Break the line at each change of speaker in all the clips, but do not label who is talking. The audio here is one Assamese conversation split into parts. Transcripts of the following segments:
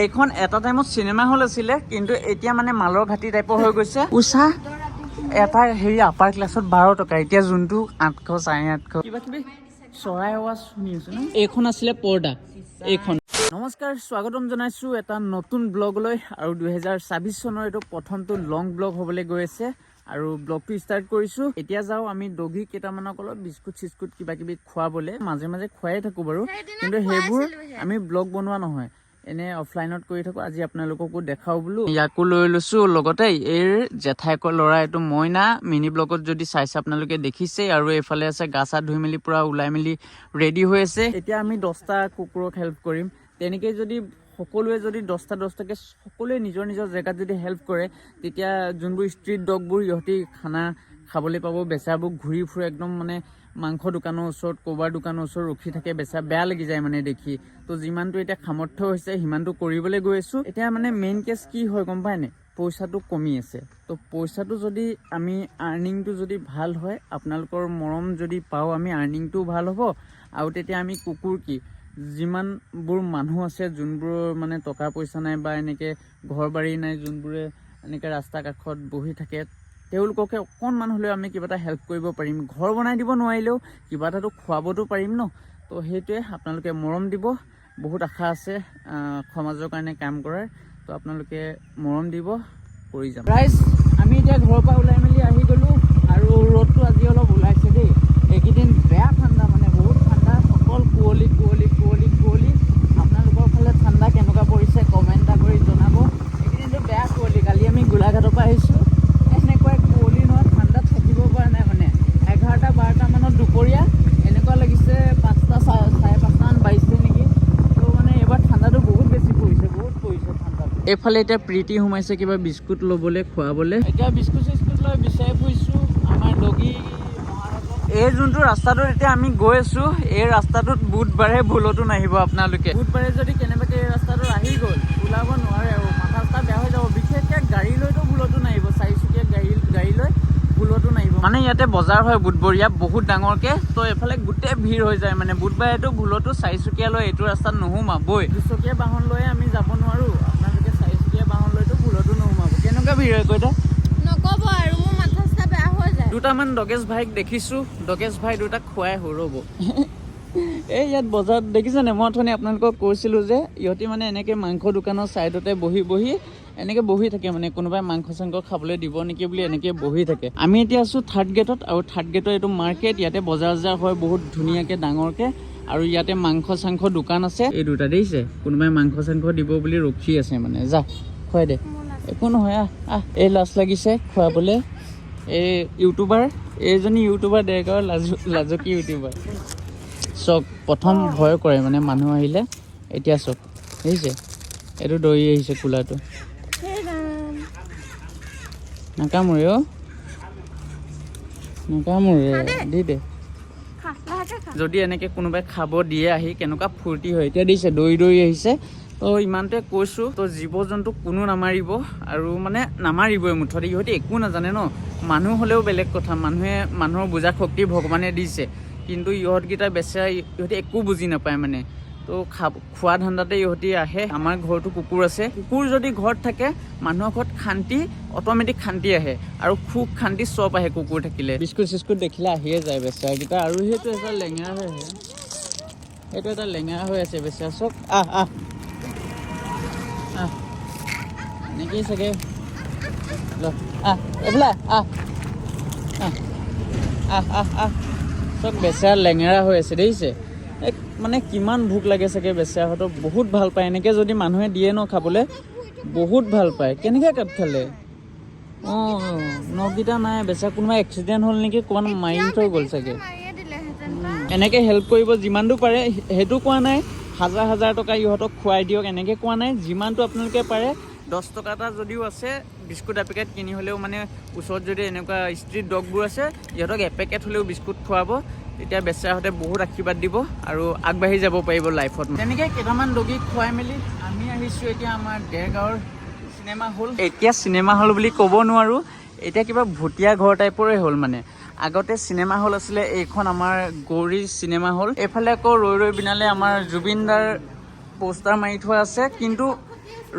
এইখন এটা টাইমত চিনেমা হল আছিলে, কিন্তু এতিয়া মানে মালৰ ঘাটি টাইপৰ হৈ গৈছে। উষা এটা হেৰি আপাৰ ক্লাছত 12 টকা, এতিয়া যোনটো 800 850 কিবা কিবি চৰাই আৱাজ শুনি আছো ন। এইখন আছিলে পৰ্দা এইখন। নমস্কাৰ, স্বাগতম জনাইছো এটা নতুন ব্লগলৈ। আৰু 2024 চনৰ এইটো প্ৰথমটো লং ব্লগ হ'বলৈ গৈ আছে আৰু ব্লগটো ষ্টাৰ্ট কৰিছো। এতিয়া যাও আমি দগী কেইটামানক অলপ বিস্কুট চিস্কুট কিবা কিবি খুৱাবলে, মাজে মাজে খুৱাই থাকো বাৰু, কিন্তু সেইবোৰ আমি ব্লগ বনোৱা নহয়, এনে অফলাইনত কৰি থাকো। আজি আপোনালোককো দেখাও বোলো, ইয়াকো লৈ লৈছো লগতে। এই জেঠাইকৰ ল'ৰা এইটো মইনা, মিনি ব্লগত যদি চাইছে আপোনালোকে দেখিছে। আৰু এইফালে আছে গা চা ধুই মেলি পুৰা ওলাই মেলি ৰেডি হৈ আছে। এতিয়া আমি 10টা কুকুৰক হেল্প কৰিম। তেনেকৈ যদি সকলোৱে যদি 10টাকে সকলোৱে নিজৰ নিজৰ জেগাত যদি হেল্প কৰে, তেতিয়া যোনবোৰ ষ্ট্ৰীট ডগবোৰ ইহঁতি খানা খাবলৈ পাব। বেচাবোৰ ঘূৰি ফুৰে একদম মানে মাংস দোকানৰ ওচৰত, ক'ৰবাৰ দোকানৰ ওচৰত ৰখি থাকে, বেচা বেয়া লাগি যায় মানে দেখি। তো যিমানটো এতিয়া সামৰ্থ্য হৈছে সিমানটো কৰিবলৈ গৈ আছো। এতিয়া মানে মেইন কেছ কি হয় গম পায় নাই, পইচাটো কমি আছে। তো পইচাটো যদি আমি আৰ্নিংটো যদি ভাল হয়, আপোনালোকৰ মৰম যদি পাওঁ আমি, আৰ্নিংটোও ভাল হ'ব। আৰু তেতিয়া আমি কুকুৰ কি যিমানবোৰ মানুহ আছে যোনবোৰৰ মানে টকা পইচা নাই বা এনেকৈ ঘৰ বাৰী নাই, যোনবোৰে এনেকৈ ৰাস্তা কাষত বহি থাকে, তেওঁলোককে অকণমান হ'লেও আমি কিবা এটা হেল্প কৰিব পাৰিম। ঘৰ বনাই দিব নোৱাৰিলেও কিবা এটাতো খুৱাবতো পাৰিম ন। তো সেইটোৱে, আপোনালোকে মৰম দিব। বহুত আশা আছে সমাজৰ কাৰণে কাম কৰাৰ। তো আপোনালোকে মৰম দিব, কৰি যাম। ৰাইজ, আমি এতিয়া ঘৰৰ পৰা ওলাই মেলি আহি গ'লোঁ আৰু ৰ'দটো আজি অলপ ওলাইছে দেই। এইকেইদিন বেয়া ঠাণ্ডা, মানে বহুত ঠাণ্ডা, অকল কুঁৱলী কুঁৱলী কুঁৱলী কুঁৱলী। আপোনালোকৰ ফালে ঠাণ্ডা কেনেকুৱা পৰিছে কমেণ্ট এটা কৰি জনাব। এইকেইদিনটো বেয়া কুঁৱলী। কালি আমি গোলাঘাটৰ পৰা আহিছোঁ, এনেকুৱাই কুঁৱলী নহয়, ঠাণ্ডাত থাকিব পৰা নাই। মানে 11টা 12টা মানত দুপৰীয়া এনেকুৱা লাগিছে 5টা 5:30মান বাজিছে নেকি। তো মানে এইবাৰ ঠাণ্ডাটো বহুত বেছি পৰিছে, বহুত পৰিছে ঠাণ্ডাটো। এইফালে এতিয়া প্ৰীতি সোমাইছে কিবা বিস্কুট ল'বলৈ, খুৱাবলৈ। এতিয়া বিস্কুট চিস্কুট লৈ বিচাৰি ফুৰিছোঁ আমাৰ ডগী। এই যোনটো ৰাস্তাটোত এতিয়া আমি গৈ আছো, এই ৰাস্তাটোত বুধবাৰে ভুলতো নাহিব আপোনালোকে। বুধবাৰে যদি কেনেবাকে এই ৰাস্তাটোত আহি গ'ল, ওলাব নোৱাৰে আৰু মাথা চাথা বেয়া হৈ যাব। বিশেষকৈ গাড়ী লৈতো ভুলতো নাহিব, 4চকীয়া গাড়ী লৈ ভুলতো নাহিব। মানে ইয়াতে বজাৰ হয় বুধবৰীয়া বহুত ডাঙৰকে, তো এইফালে গোটেই ভিৰ হৈ যায়। মানে বুধবাৰেতো ভুলতো 4চকীয়া লৈ এইটো ৰাস্তাত নোসোমাবই। 2চকীয়া বাহন লৈ আমি যাব নোৱাৰো, আপোনালোকে 4চকীয়া বাহন লৈতো ভুলতো নোসোমাব। কেনেকুৱা ভিৰ হয় কৈতা নক'ব আৰু, মোৰ মাথা চাথা বেয়া হৈ যায়। দুটামান ডগেশ ভাইক দেখিছো, ডগেশ ভাই দুটাক খুৱাই সৰব। এই ইয়াত বজাৰত দেখিছেনে, মই অথনি আপোনালোকক কৈছিলোঁ যে ইহঁতি মানে এনেকৈ মাংস দোকানৰ ছাইডতে বহি এনেকৈ বহি থাকে। মানে কোনোবাই মাংস চাংস খাবলৈ দিব নেকি বুলি এনেকৈ বহি থাকে। আমি এতিয়া আছোঁ 3rd গেটত, আৰু 3rd গেটৰ এইটো মাৰ্কেট। ইয়াতে বজাৰ হয় বহুত ধুনীয়াকৈ ডাঙৰকৈ, আৰু ইয়াতে মাংস চাংস দোকান আছে। এই দুটা দেখিছে, কোনোবাই মাংস চাংস দিব বুলি ৰখি আছে। মানে যা খুৱাই দে, একো নহয়, এই লাজ লাগিছে খুৱাবলৈ। এই ইউটিউবাৰ, এইজনী ইউটিউবাৰ ডেৰগাঁৱৰ লাজুকী ইউটিউবাৰ। চক প্ৰথম ভয় কৰে মানে মানুহ আহিলে, এতিয়া চক দেখিছে, এইটো দৌৰি আহিছে কুলাৰটো। নাকামুৰে অ', নাকামুৰে, দি দে। যদি এনেকৈ কোনোবাই খাব দিয়ে আহি, কেনেকুৱা ফূৰ্তি হয়। এতিয়া দিছে দৌৰি আহিছে। তো ইমানটোৱে কৈছোঁ, তো জীৱ জন্তু কোনো নামাৰিব, আৰু মানে নামাৰিবই মুঠতে। ইহঁতি একো নাজানে ন, মানুহ হ'লেও বেলেগ কথা, মানুহে মানুহৰ বুজা শক্তি ভগৱানে দিছে, কিন্তু ইহঁতকেইটা বেচেৰা, ইহঁতি একো বুজি নাপায় মানে। তো খোৱা ধান্দাতে ইহঁতি আহে। আমাৰ ঘৰতো কুকুৰ আছে, কুকুৰ যদি ঘৰত থাকে মানুহৰ ঘৰত শান্তি, অট'মেটিক শান্তি আহে, আৰু সুখ শান্তি চব আহে কুকুৰ থাকিলে। বিস্কুট চিস্কুট দেখিলে আহিয়ে যায় বেচেৰাকেইটা। আৰু সেইটো এটা লেঙেৰা হৈ আহে, সেইটো এটা লেঙেৰা হৈ আছে বেচেৰা। চব এনেকেই চাগে, এইফালে চব বেচেৰা লেঙেৰা হৈ আছে দেখিছে। মানে কিমান ভোক লাগে চাগে বেচেৰাহঁতক, বহুত ভাল পায় এনেকৈ যদি মানুহে দিয়ে ন খাবলৈ, বহুত ভাল পায়। কেনেকৈ কাট খালে নখকেইটা নাই বেচেৰা, কোনোবা এক্সিডেণ্ট হ'ল নেকি, ক'ৰবাত মাৰি থৈ গ'ল চাগে। এনেকৈ হেল্প কৰিব যিমানটো পাৰে, সেইটো কোৱা নাই 1000 টকা ইহঁতক খুৱাই দিয়ক, এনেকৈ কোৱা নাই। যিমানটো আপোনালোকে পাৰে, 10 টকা এটা যদিও আছে, বিস্কুট এপেকেট কিনি হ'লেও, মানে ওচৰত যদি এনেকুৱা ষ্ট্ৰীট ডগবোৰ আছে, ইহঁতক এপেকেট হ'লেও বিস্কুট খুৱাব। তেতিয়া বেচেৰাহঁতে বহুত আশীৰ্বাদ দিব আৰু আগবাঢ়ি যাব পাৰিব লাইফত। তেনেকৈ কেইটামান ডগীক খুৱাই মেলি আমি আহিছোঁ এতিয়া আমাৰ দেৰগাঁৱৰ চিনেমা হল। এতিয়া চিনেমা হল বুলি ক'ব নোৱাৰোঁ, এতিয়া কিবা ভুটীয়া ঘৰ টাইপৰে হ'ল। মানে আগতে চিনেমা হল আছিলে, এইখন আমাৰ গৌৰী চিনেমা হল। এইফালে আকৌ ৰৈ বিনালে আমাৰ জুবিন দাৰ পোষ্টাৰ মাৰি থোৱা আছে, কিন্তু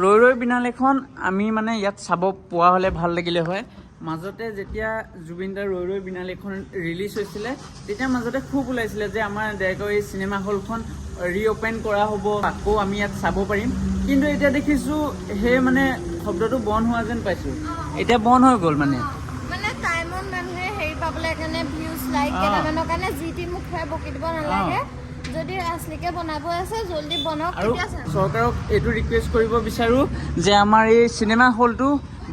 ৰৈ ৰৈ বিনালেখন আমি মানে ইয়াত চাব পোৱা হ'লে ভাল লাগিলে হয়। মাজতে যেতিয়া জুবিন দাৰ ৰৈ ৰৈ বিনালেখন ৰিলিজ হৈছিলে তেতিয়া মাজতে খুব ওলাইছিলে যে আমাৰ দেৰগাঁও এই চিনেমা হলখন ৰিঅ'পেন কৰা হ'ব, আকৌ আমি ইয়াত চাব পাৰিম। কিন্তু এতিয়া দেখিছোঁ সেই মানে শব্দটো বন্ধ হোৱা যেন পাইছোঁ। এতিয়া বন্ধ হৈ গ'ল মানে
টাইমত মানুহে হেৰি পাবলৈ কাৰণে ভিউজ লাইক কেইটামানৰ কাৰণে যি টি মুখে বকি দিব নালাগে। যদি আছলিকে বনাব আছে জলদি বনাওক।
আৰু চৰকাৰক এইটো ৰিকুৱেষ্ট কৰিব বিচাৰোঁ যে আমাৰ এই চিনেমা হলটো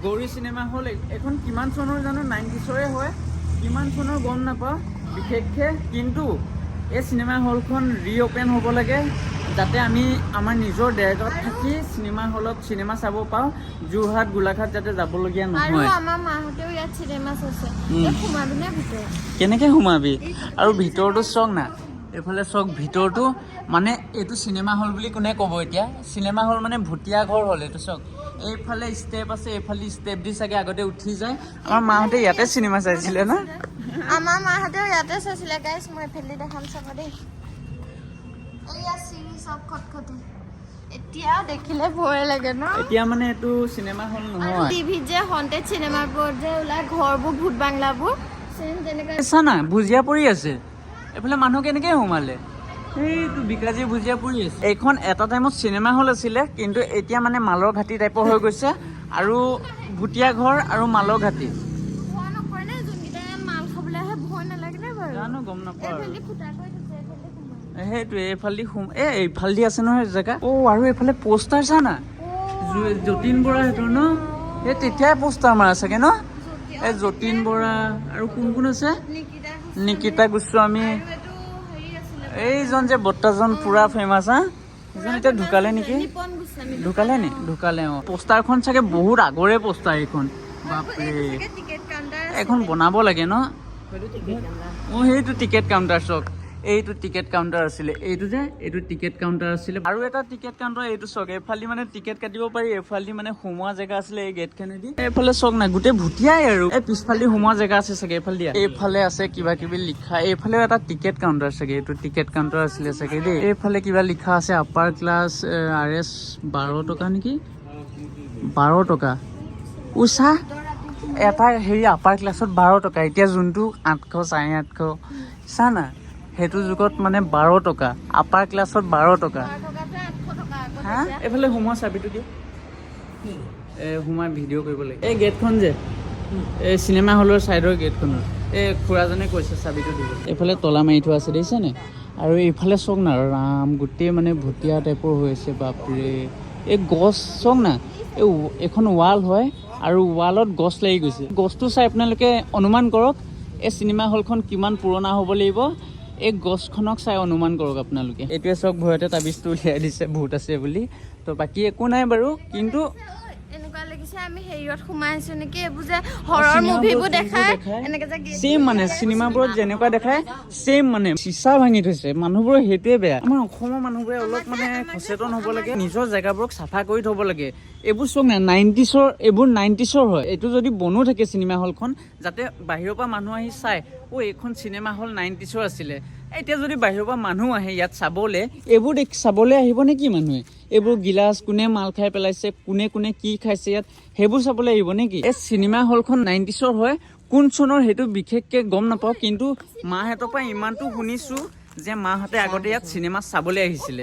গৌৰী চিনেমা হল এখন কিমান চনৰ জানো 90sৰে হয়, কিমান চনৰ গম নাপাওঁ বিশেষকৈ, কিন্তু এই চিনেমা হলখন ৰিঅ'পেন হ'ব লাগে যাতে আমি আমাৰ নিজৰ দেৰগাঁৱত থাকি চিনেমা হলত চিনেমা চাব পাওঁ, যোৰহাট গোলাঘাট যাতে যাবলগীয়া নহয়।
আমাৰ মাহঁতেও ইয়াত চিনেমা চাইছে, সোমাবি নে ভিতৰত?
কেনেকৈ সোমাবি? আৰু ভিতৰটো চাওক না, এইফালে চাওক ভিতৰটো মানে এইটো চিনেমা হল বুলি কোনে ক'ব এতিয়া? চিনেমা হল মানে ভুটীয়া ঘৰ হ'ল এইটো। চাওক এইফালে ষ্টেপ আছে, এইফালে ষ্টেপ দি চাগে আগতে উঠি যায়। আমাৰ মাহঁতে ইয়াতে চিনেমা চাইছিলে না?
আমাৰ মাহঁতেও ইয়াতে চাইছিলে গাইছ। মই এইফালে দেখাম চাব দেই। এয়া চিৰি চব খটখটি, এতিয়া দেখিলে ভয় লাগে ন?
এতিয়া মানে এইটো চিনেমা হল নহয়।
টিভিত যে হণ্টেড চিনেমাবোৰ যে ওলাই ঘৰবোৰ ভূত বাংলাবোৰ তেনেকুৱা
চা না ভুজিয়া পৰি আছে, এইফালে মানুহ কেনেকৈ সোমালে? সেইটো বিকাজী ভুজিয়া পৰি আছে। এইখন এটা টাইমত চিনেমা হল আছিলে, কিন্তু এতিয়া মানে মালৰ ঘাটি টাইপৰ হৈ গৈছে, আৰু ভুটীয়া ঘৰ আৰু মালৰ ঘাটি।
ভয় নকৰে নে? যোনকেইটাই মাল খাবলৈ আহে ভয় নালাগে নে বাৰু?
জানো গম নাপাওঁ আৰু।
এইফালে ফুটা কৰি থৈছে, এইফালে সোমাই।
সেইটোৱে এইফালেদি এইফালেদি আছে নহয় জেগা। আৰু এইফালে পোষ্টাৰ চা না, যতীন বৰা সিহঁতৰ ন? এই তেতিয়াই পোষ্টাৰ মাৰা চাগে ন? এই যতীন বৰা আৰু কোন কোন আছে? নিকিতা গোস্বামী, এইজন যে বৰ্তাজন পুৰা ফেমাছ। এইজন এতিয়া ঢুকালে নেকি? ঢুকালে নি? ঢুকালে। পোষ্টাৰখন চাগে বহুত আগৰে পোষ্টাৰ এইখন। বাপৰে, এখন বনাব লাগে ন? সেইটো টিকেট কাউণ্টাৰ। চাওক এইটো টিকেট কাউণ্টাৰ আছিলে, এইটো টিকেট কাউণ্টাৰ আছিলে। আৰু এটা টিকেট কাউণ্টাৰ এইটো চাওক, এইফালে মানে টিকেট কাটিব পাৰি, এইফালে মানে সোমোৱা জেগা আছিলে এই গেটখনেদি। এইফালে চাওক না গোটেই ভুটিয়াই আৰু এই পিছফালে সোমোৱা জেগা আছে চাগে এইফালে দিয়া। এইফালে আছে কিবা কিবি লিখা, এইফালেও এটা টিকেট কাউণ্টাৰ চাগে, এইটো টিকেট কাউণ্টাৰ আছিলে চাগে দেই। এইফালে কিবা লিখা আছে আপাৰ ক্লাছ RS 12 টকা নেকি? 12 টকা। উষা এটা হেৰি আপাৰ ক্লাছত 12 টকা, এতিয়া যোনটো 800 850 চা না, সেইটো যুগত মানে 12 টকা, আপাৰ ক্লাছত 12 টকা। হা এইফালে সোমোৱা চাবিটো দিয়ে, সোমাই ভিডিঅ' কৰিব লাগে। এই গেটখন যে এই চিনেমা হলৰ ছাইডৰ গেটখনৰ এই খুৰাজনে কৈছে চাবিটো দিব। এইফালে তলা মাৰি থোৱা আছে দেখিছেনে? আৰু এইফালে চাওক না ৰাম, গোটেই মানে ভুটীয়া টাইপৰ হৈ আছে। বাপৰে, এই গছ চাওক না, এইখন ৱাল হয় আৰু ৱালত গছ লাগি গৈছে। গছটো চাই আপোনালোকে অনুমান কৰক এই চিনেমা হলখন কিমান পুৰণা হ'ব লাগিব। এই গছখনক চাই অনুমান কৰক আপোনালোকে। এইটোৱে চাওক ভয়তে তাবিজটো উলিয়াই দিছে ভূত আছে বুলি। তো বাকী একো নাই বাৰু, কিন্তু
এনেকুৱা লাগিছে আমি হেৰিয়ত সোমাই আছো নেকি। এইবোৰ যে হৰৰ মুভিবোৰ দেখায় এনেকে যে
চেম মানে চিনেমাবোৰত যেনেকুৱা দেখায় চেম মানে চিচা ভাঙি থৈছে মানুহবোৰৰ। সেইটোৱে বেয়া। আমাৰ অসমৰ মানুহবোৰে অলপ মানে সচেতন হ'ব লাগে, নিজৰ জেগাবোৰক চাফা কৰি থ'ব লাগে। এইবোৰ চাওক না 90sৰ, এইবোৰ 90sৰ হয়। এইটো যদি বনো থাকে চিনেমা হলখন, যাতে বাহিৰৰ পৰা মানুহ আহি চাই এইখন চিনেমা হল 90sৰ আছিলে। এতিয়া যদি বাহিৰৰ পৰা মানুহ আহে ইয়াত চাবলৈ, এইবোৰ চাবলৈ আহিব নেকি মানুহে? এইবোৰ গিলাচ কোনে মাল খাই পেলাইছে, কোনে কোনে কি খাইছে ইয়াত, সেইবোৰ চাবলৈ আহিব নেকি? এই চিনেমা হলখন 90sৰ হয়, কোন চনৰ সেইটো বিশেষকৈ গম নাপাওঁ, কিন্তু মাহঁতৰ পৰা ইমানটো শুনিছোঁ যে মাহঁতে আগতে ইয়াত চিনেমা চাবলৈ আহিছিলে।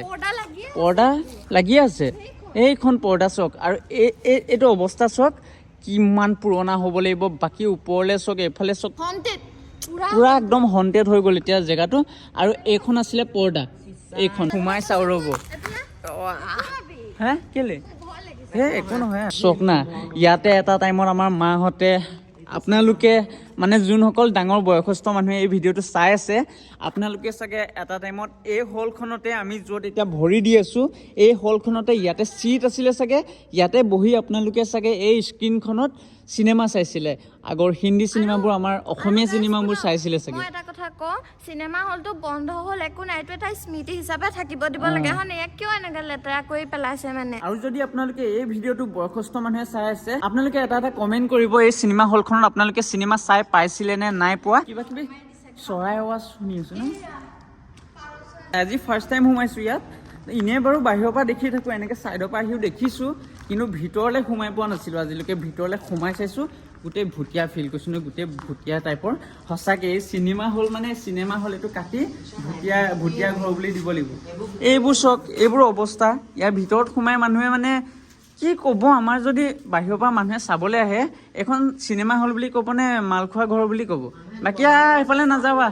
পৰ্দা লাগি আছে, এইখন পৰ্দা চাওক। আৰু এইটো অৱস্থা চাওক, কিমান পুৰণা হ'ব লাগিব। বাকী ওপৰলৈ চাওক, এইফালে চাওক, পুৰা একদম হণ্টেড হৈ গ'ল এতিয়া জেগাটো। আৰু এইখন আছিলে পৰ্দা, এইখন সোমাই চাওঁ ৰ'ব। হে কেলে? একো নহয়, চাওক না ইয়াতে এটা টাইমত আমাৰ মাহঁতে, আপোনালোকে মানে যোনসকল ডাঙৰ বয়সস্থ মানুহে এই ভিডিঅ'টো চাই আছে, আপোনালোকে চাগে এটা টাইমত এই হলখনতে, আমি য'ত এতিয়া ভৰি দি আছোঁ, এই হলখনতে ইয়াতে চিট আছিলে চাগে, ইয়াতে বহি আপোনালোকে চাগে এই স্ক্ৰীণখনত চিনেমা চাইছিলে। আগৰ হিন্দী চিনেমাবোৰ, আমাৰ অসমীয়া চিনেমাবোৰ চাইছিলে চাগে।
মই এটা কথা কওঁ, চিনেমা হলটো বন্ধ হ'ল একো নাই, এইটো এটা স্মৃতি হিচাপে থাকিব দিব লাগে হয়। ইয়াক কিয় এনেকৈ লেতেৰা কৰি পেলাইছে মানে? আৰু
যদি আপোনালোকে এই ভিডিঅ'টো বয়সস্থ মানুহে চাই আছে, আপোনালোকে এটা কমেণ্ট কৰিব, এই চিনেমা হলখনত আপোনালোকে চিনেমা চাই পাইছিলে নে নাই পোৱা। কিবা কিবি চৰাই আৱাজ শুনি আছো ন। আজি ফাৰ্ষ্ট টাইম সোমাইছোঁ ইয়াত, এনেই বাৰু বাহিৰৰ পৰা দেখি থাকোঁ, এনেকৈ ছাইডৰ পৰা আহিও দেখিছোঁ, কিন্তু ভিতৰলৈ সোমাই পোৱা নাছিলোঁ। আজিলৈকে ভিতৰলৈ সোমাই চাইছোঁ, গোটেই ভুটীয়া ফিল কৰিছোঁ নহয়, গোটেই ভুটীয়া টাইপৰ। সঁচাকৈ এই চিনেমা হল মানে চিনেমা হল এইটো কাটি ভুটীয়া ঘৰ বুলি দিব লাগিব। এইবোৰ চক, এইবোৰ অৱস্থা। ইয়াৰ ভিতৰত সোমাই মানুহে মানে কি ক'ব, আমাৰ যদি বাহিৰৰ পৰা মানুহে চাবলৈ আহে এখন চিনেমা হল বুলি ক'ব নে মালখোৱা ঘৰ বুলি ক'ব। বাকী এইফালে নাযাবা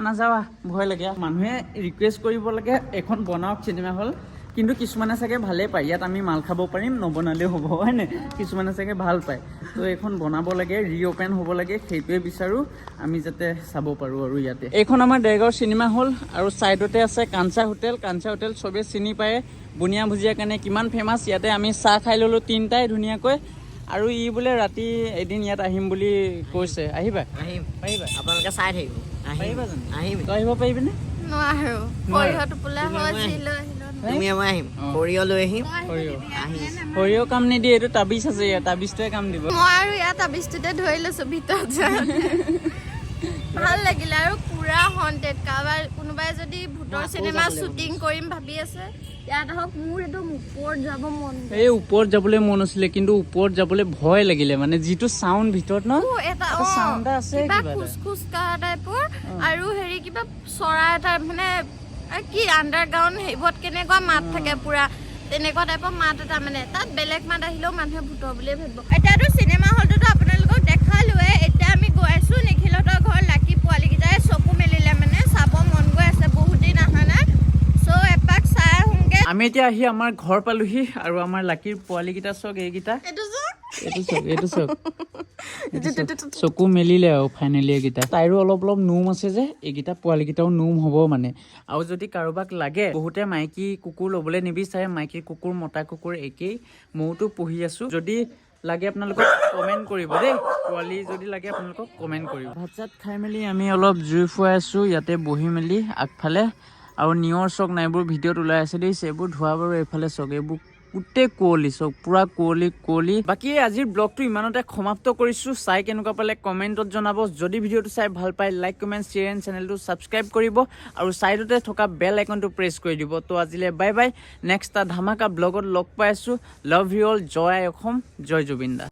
নাযাবা, ভয় লাগে। মানুহে ৰিকুৱেষ্ট কৰিব লাগে এখন বনাওক চিনেমা হল, কিন্তু কিছুমানে চাগে ভালেই পায়, ইয়াত আমি মাল খাব পাৰিম, নবনালেও হ'ব, হয় নাই? কিছুমানে চাগে ভাল পায়। তো এইখন বনাব লাগে, ৰিঅ'পেন হ'ব লাগে, সেইটোৱে বিচাৰোঁ আমি যাতে চাব পাৰোঁ আৰু ইয়াতে। এইখন আমাৰ দেৰগাঁও চিনেমা হল, আৰু ছাইডতে আছে কাঞ্চা হোটেল। কাঞ্চা হোটেল চবেই চিনি পায়, বুনিয়া ভুজিয়াৰ কাৰণে কিমান ফেমাছ। ইয়াতে আমি চাহ খাই ল'লোঁ তিনিটাই ধুনীয়াকৈ, আৰু ই বোলে ৰাতি এদিন ইয়াত আহিম বুলি কৈছে। আহিবা? পাৰিবা?
আপোনালোকে চাই থাকিব।
পাৰিবা জানো?
আহিম।
তই আহিব পাৰিবিনে?
নোৱাৰো, সৰিয়হ টোপোলা হৈ
তুমি মই আহিম, সৰিয়হ লৈ আহিম।
সৰিয়হ কাম নিদিয়ে, এইটো তাবিজ আছে ইয়াত, তাবিজটোৱে কাম দিব।
মই আৰু ইয়াত তাবিজটোতে ধৰি লৈছো ভিতৰত যাওঁতে। ভাল লাগিলে আৰু পুৰা হণ্টেড। কাৰোবাৰ কোনোবাই যদি ভূতৰ চিনেমা শ্বুটিং কৰিম ভাবি আছে, ইয়াত আহক। মোৰ একদম ওপৰত যাব মন।
এই ওপৰত যাবলৈ মন আছিলে, কিন্তু ওপৰত যাবলৈ ভয় লাগিলে, মানে যিটো চাউণ্ড ভিতৰত ন,
এটা
চাউণ্ড এটা আছে কিবা
খোজ খোজ কাঢ়া টাইপৰ, আৰু হেৰি কিবা চৰাই এটা মানে কি আণ্ডাৰগ্ৰাউণ্ড সেইবোৰত কেনেকুৱা মাত থাকে পুৰা তেনেকুৱা টাইপৰ মাত এটা, মানে তাত বেলেগ মাত আহিলেও মানুহে ভূতৰ বুলিয়ে ভাবিব। এতিয়াতো চিনেমা হলটোতো আপোনালোকক দেখালোৱে, এতিয়া আমি গৈ আছো নিখিলহঁতৰ ঘৰ। লাকি পোৱালীকেইটাই চকু মেলিলে, মানে চাব মন গৈ আছে, বহুত দিন অহা নাই। চ' এপাক চাই আহোঁগে।
আমি এতিয়া আহি আমাৰ ঘৰ পালোহি, আৰু আমাৰ লাকিৰ পোৱালীকেইটা চক, এইকেইটা এইটো চক চকু মেলিলে আৰু ফাইনেলি এইকেইটা। তাইৰো অলপ অলপ নোম আছে যে, এইকেইটা পোৱালীকেইটাও নোম হ'ব মানে। আৰু যদি কাৰোবাক লাগে, বহুতে মাইকী কুকুৰ ল'বলৈ নিবিচাৰে, মাইকী কুকুৰ মতা কুকুৰ একেই, ময়োতো পুহি আছো। যদি লাগে আপোনালোকক কমেণ্ট কৰিব দেই, পোৱালি যদি লাগে আপোনালোকক কমেণ্ট কৰিব। ভাত চাত খাই মেলি আমি অলপ জুই ফুৱাই আছো ইয়াতে বহি মেলি আগফালে। আৰু নিয়ৰ চক নাইবোৰ ভিডিঅ'ত ওলাই আছে দেই, এইবোৰ ধোৱা বাৰু এইফালে চক, এইবোৰ গোটেই কুঁৱলী চক, পুৰা কুঁৱলী। বাকী আজিৰ ব্লগটো ইমানতে সমাপ্ত কৰিছোঁ। চাই কেনেকুৱা পালে কমেণ্টত জনাব। যদি ভিডিঅ'টো চাই ভাল পায়, লাইক কমেণ্ট শ্বেয়াৰ এণ্ড চেনেলটো ছাবস্ক্ৰাইব কৰিব, আৰু ছাইডতে থকা বেল আইকনটো প্ৰেছ কৰি দিব। তো আজিলৈ বাই বাই, নেক্সট এটা ধামাকা ব্লগত লগ পাই আছোঁ। লাভ ইউ অল, জয় অসম, জয় জুবিন দা।